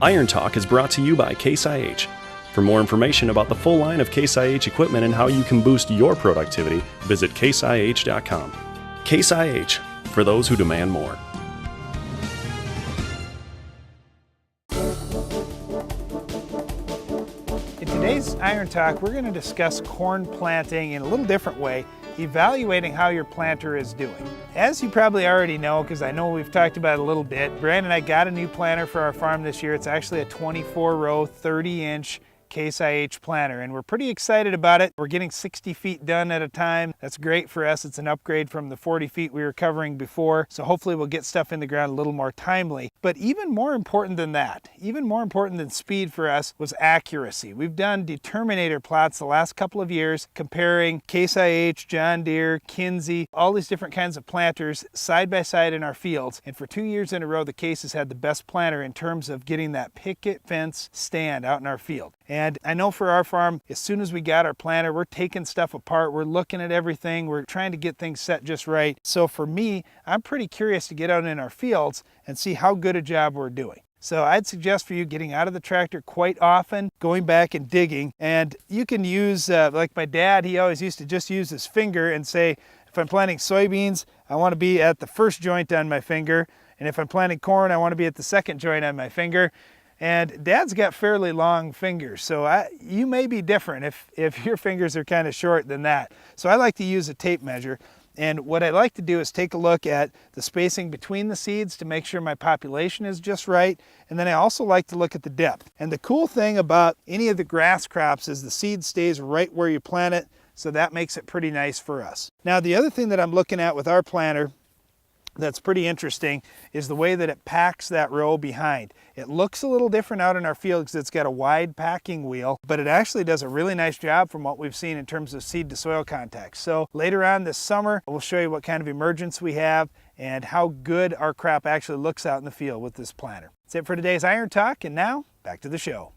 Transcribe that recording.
Iron Talk is brought to you by Case IH. For more information about the full line of Case IH equipment and how you can boost your productivity, visit caseih.com. Case IH, for those who demand more. In today's Iron Talk, we're going to discuss corn planting in a little different way, evaluating how your planter is doing. As you probably already know, because I know we've talked about it a little bit, Brandon and I got a new planter for our farm this year. It's actually a 24-row, 30-inch Case IH planter, and we're pretty excited about it. We're getting 60 feet done at a time. That's great for us. It's an upgrade from the 40 feet we were covering before, so hopefully we'll get stuff in the ground a little more timely. But even more important than that, even more important than speed for us, was accuracy. We've done determinator plots the last couple of years comparing Case IH, John Deere, Kinsey, all these different kinds of planters side by side in our fields, and for 2 years in a row the Case has had the best planter in terms of getting that picket fence stand out in our field. And I know for our farm, as soon as we got our planter, we're taking stuff apart, we're looking at everything, we're trying to get things set just right. So for me, I'm pretty curious to get out in our fields and see how good a job we're doing. So I'd suggest for you getting out of the tractor quite often, going back and digging. And you can use, like my dad, he always used to just use his finger and say, if I'm planting soybeans, I want to be at the first joint on my finger. And if I'm planting corn, I want to be at the second joint on my finger. And Dad's got fairly long fingers, so you may be different if your fingers are kind of short than that. So I like to use a tape measure. And what I like to do is take a look at the spacing between the seeds to make sure my population is just right. And then I also like to look at the depth. And the cool thing about any of the grass crops is the seed stays right where you plant it, so that makes it pretty nice for us. Now the other thing that I'm looking at with our planter that's pretty interesting is the way that it packs that row behind. It looks a little different out in our field because it's got a wide packing wheel, but it actually does a really nice job from what we've seen in terms of seed to soil contact. So later on this summer, we'll show you what kind of emergence we have and how good our crop actually looks out in the field with this planter. That's it for today's Iron Talk, and now back to the show.